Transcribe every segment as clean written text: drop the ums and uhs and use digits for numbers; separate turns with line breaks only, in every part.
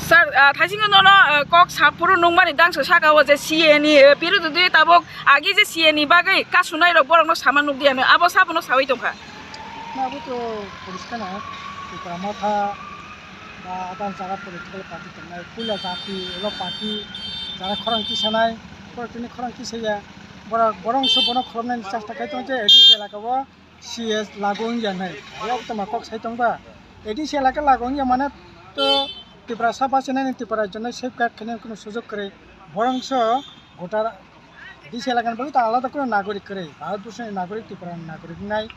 Sir, thajingo nono kok sapuru nungmani dangso saka o je CA ni birudu dui tabok agi je CA ni bagai kasunai rok borok no saman nugdiano abo sabono sawai tongkha.
Aku tuh tuliskan ya, di Pramotha, akan cara political party tenai, kuliah jati, lo party, cara korang kisanai, korang ini korang kisah borong sebono korang ni casta kai tong je, edisi elaka CS lagung ya nai, ayam tu makok saya tong ba, edisi elaka lagung ya mana tuh Tripura Sabha channel Tripura jone safeguard kene kono sujog kore, borong so voter edisi elaka bagi ta alada kono nagorik kore, Bharatboroshni nagorik Tripura nagorik nai.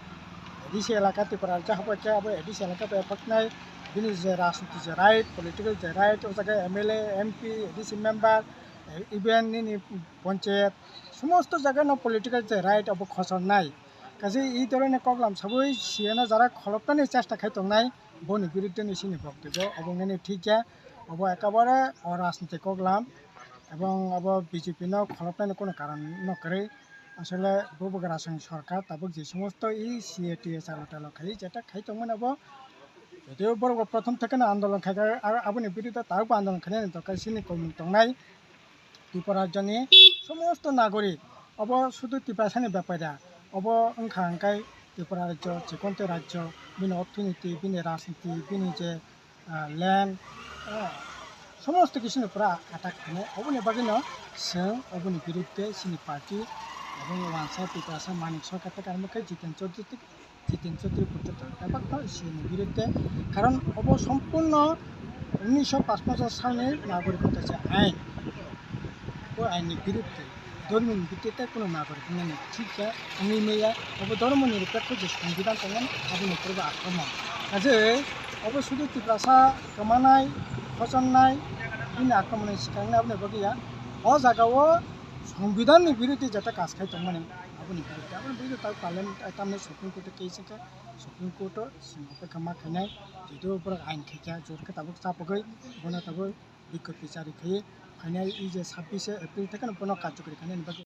Edisi elaka Tripura jahabat abo edisi elaka effect nai bini je raজনীতি je right political je right o jaga MLA MP edisi member even ni panchayat সমস্ত জায়গা no political je right abo khosor nai kaje ei ধরনের কগলাম সবই সিএনা যারা খলপটানি চেষ্টা খাই তংনাই বনি বিরুদ্ধে ni sini বক্তব্য এবং নেনি ঠিক যা abo একেবারে রাজনীতি কগলাম এবং abo বিজেপি no খলপটানি কোনো কারণ ন করে আসলে ববগা রাজনৈতিক সরকার তাবক যে সমস্ত এই সিএটিএস আলোটালো খাই যেটা খাই তখন আবো যদিও বড় প্রথম থেকে না আন্দোলন খাই আর আবনি বিরুদ্ধে তারপর আন্দোলন খাই দরকার সিনি কর্মী তংনাই ত্রিপুরা রাজ্যনি সমস্ত নাগরিক অব শুধু ত্রিপুরাসানি ব্যাপারা অব ওংখা ওংখাই ত্রিপুরা রাজ্য যেকোনো রাজ্য বিনি অর্থনীতি বিনি রাজনীতি বিনি যে ল্যান্ড সমস্ত কিছু পুরা আটাক খানে অবনি বাগিনো जों অবনি বিরুদ্ধে সিনি পার্টি এবং ওয়ানসা ত্রিপুরাসা মানিক সরকার থেকে আরম্ভ করে জিতেন চৌধুরী পুত্র ব্যাপারটা সিনি বিরুদ্ধে কারণ অব সম্পূর্ণ 1955 সালের নাগরিকতা যে আইন ও আইনের বিরুদ্ধে ধর্মের ভিত্তিতে কোনো নাগরিক নেই ঠিক আমি মেয়া অব ধর্ম নিরপেক্ষ যে সংবিধান তখন আবনি করবো আক্রমণ কাজে অব শুধু ত্রিপুরাসা কমানায় ফসন্নায় বিনি আক্রমণের শিকার আপনি বগিয়া অ জায়গাও সংবিধানनि বিরুদ্ধে যেটা কাজ খাই তখন আপনি বিরুদ্ধে আপনি বুঝতে তার পার্লামেন্ট একটা সুপ্রিম কোর্টে কেস আছে সুপ্রিম কোর্টও অপেক্ষা মা খাইনাই যদিও উপর আইন খাইয়া জোরকে তাবক চাপগৈ বনা তাবো বিজ্ঞপ্তি জারি খাইয়ে ফাইনাল এই যে 26 এপ্রিল থেকে কোনো কার্যকরী খাইনাই